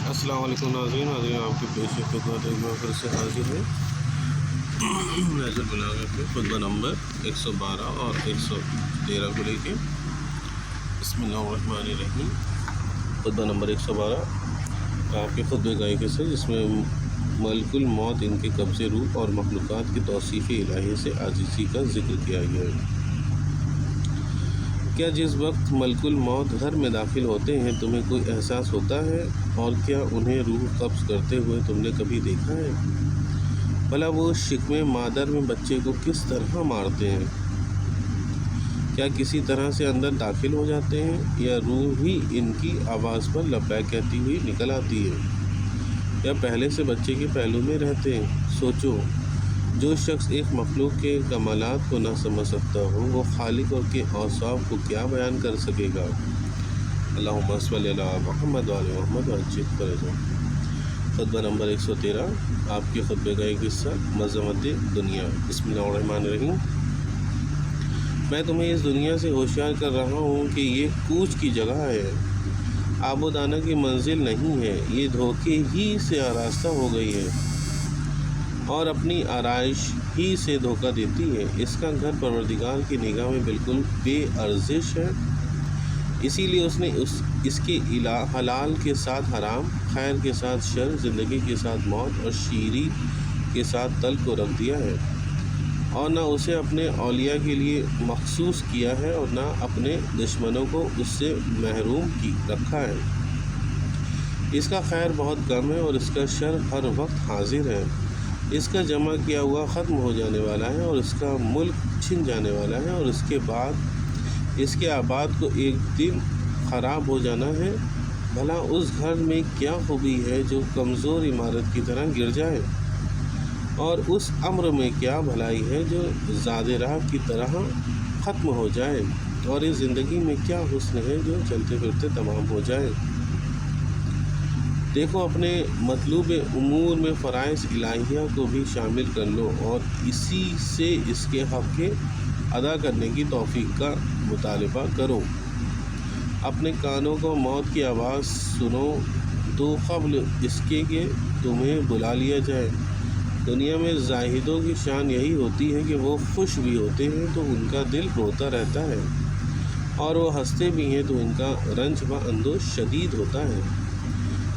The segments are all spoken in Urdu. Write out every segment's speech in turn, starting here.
السلام علیکم ناظرین آپ کی پیش خدمت ایک بار پھر سے حاضر ہے نظر بلاغہ کے خطبہ نمبر 112 اور 113 کو لے کے بسم اللہ الرحمن الرحیم۔ خطبہ نمبر 112 آپ کے خطبہ گائے سے، جس میں ملک الموت، ان کے قبضے روح اور مخلوقات کی توصیف الہی سے عاجزی کا ذکر کیا گیا ہے۔ کیا جس وقت ملک الموت گھر میں داخل ہوتے ہیں تمہیں کوئی احساس ہوتا ہے؟ اور کیا انہیں روح قبض کرتے ہوئے تم نے کبھی دیکھا ہے؟ بھلا وہ شکم مادر میں بچے کو کس طرح مارتے ہیں؟ کیا کسی طرح سے اندر داخل ہو جاتے ہیں، یا روح ہی ان کی آواز پر لبیک کہتی ہوئی نکل آتی ہے، یا پہلے سے بچے کے پہلو میں رہتے ہیں؟ سوچو، جو شخص ایک مخلوق کے کمالات کو نہ سمجھ سکتا ہو، وہ خالق اور کے اوصاف کو کیا بیان کر سکے گا؟ اللہم صلی علی محمد وعلی محمد وعجل فرجہ۔ خطبہ نمبر 113 آپ کے خطبے کا ایک حصہ، مذمت دنیا۔ بسم اللہ الرحمن الرحیم۔ میں تمہیں اس دنیا سے ہوشیار کر رہا ہوں کہ یہ کوچ کی جگہ ہے، آب و دانہ کی منزل نہیں ہے، یہ دھوکے ہی سے آراستہ ہو گئی ہے اور اپنی آرائش ہی سے دھوکہ دیتی ہے۔ اس کا گھر پروردگار کی نگاہ میں بالکل بے ارزش ہے، اسی لیے اس نے اس کے حلال کے ساتھ حرام، خیر کے ساتھ شر، زندگی کے ساتھ موت اور شیریں کے ساتھ تلخ کو رکھ دیا ہے، اور نہ اسے اپنے اولیاء کے لیے مخصوص کیا ہے اور نہ اپنے دشمنوں کو اس سے محروم رکھا ہے۔ اس کا خیر بہت کم ہے اور اس کا شر ہر وقت حاضر ہے۔ اس کا جمع کیا ہوا ختم ہو جانے والا ہے اور اس کا ملک چھن جانے والا ہے، اور اس کے بعد اس کے آباد کو ایک دن خراب ہو جانا ہے۔ بھلا اس گھر میں کیا خوبی ہے جو کمزور عمارت کی طرح گر جائے، اور اس امر میں کیا بھلائی ہے جو زاد راہ کی طرح ختم ہو جائے، اور اس زندگی میں کیا حسن ہے جو چلتے پھرتے تمام ہو جائے۔ دیکھو، اپنے مطلوب امور میں فرائض الہیہ کو بھی شامل کر لو اور اسی سے اس کے حق کے ادا کرنے کی توفیق کا مطالبہ کرو۔ اپنے کانوں کو موت کی آواز سنو تو قبل اس کے کہ تمہیں بلا لیا جائے۔ دنیا میں زاہدوں کی شان یہی ہوتی ہے کہ وہ خوش بھی ہوتے ہیں تو ان کا دل روتا رہتا ہے، اور وہ ہنستے بھی ہیں تو ان کا رنج و اندوہ شدید ہوتا ہے۔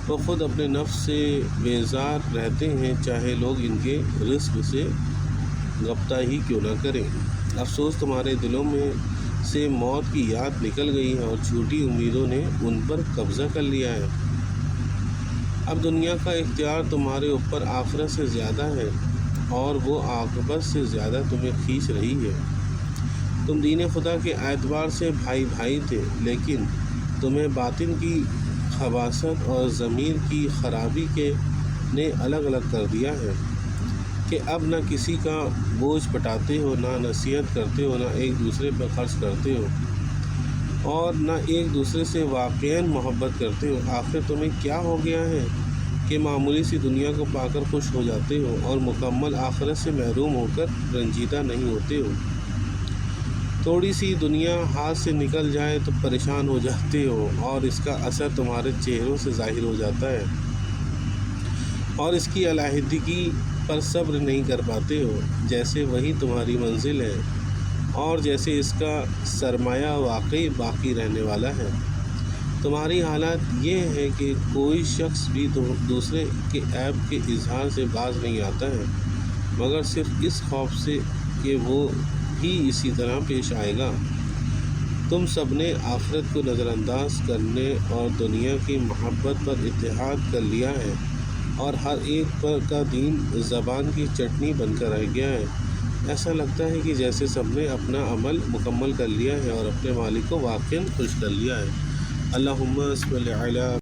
وہ خود اپنے نفس سے بیزار رہتے ہیں، چاہے لوگ ان کے رزق سے غبطہ ہی کیوں نہ کریں۔ افسوس، تمہارے دلوں میں سے موت کی یاد نکل گئی ہے اور جھوٹی امیدوں نے ان پر قبضہ کر لیا ہے۔ اب دنیا کا اختیار تمہارے اوپر آخرت سے زیادہ ہے، اور وہ عاقبت سے زیادہ تمہیں کھینچ رہی ہے۔ تم دین خدا کے اعتبار سے بھائی تھے، لیکن تمہیں باطن کی خباثت اور ضمیر کی خرابی نے الگ الگ کر دیا ہے کہ اب نہ کسی کا بوجھ پٹاتے ہو، نہ نصیحت کرتے ہو، نہ ایک دوسرے پر خرچ کرتے ہو، اور نہ ایک دوسرے سے واقعاً محبت کرتے ہو۔ آخر تمہیں کیا ہو گیا ہے کہ معمولی سی دنیا کو پا کر خوش ہو جاتے ہو اور مکمل آخرت سے محروم ہو کر رنجیدہ نہیں ہوتے ہو؟ تھوڑی سی دنیا ہاتھ سے نکل جائے تو پریشان ہو جاتے ہو، اور اس کا اثر تمہارے چہروں سے ظاہر ہو جاتا ہے، اور اس کی علیحدگی پر صبر نہیں کر پاتے ہو، جیسے وہی تمہاری منزل ہے اور جیسے اس کا سرمایہ واقعی باقی رہنے والا ہے۔ تمہاری حالت یہ ہے کہ کوئی شخص بھی دوسرے کے عیب کے اظہار سے باز نہیں آتا ہے، مگر صرف اس خوف سے کہ وہ بھی اسی طرح پیش آئے گا۔ تم سب نے آخرت کو نظر انداز کرنے اور دنیا کی محبت پر اتحاد کر لیا ہے، اور ہر ایک کا دین زبان کی چٹنی بن کر رہ گیا ہے۔ ایسا لگتا ہے کہ جیسے سب نے اپنا عمل مکمل کر لیا ہے اور اپنے مالک کو واقعاً خوش کر لیا ہے۔ اللہم صلی علی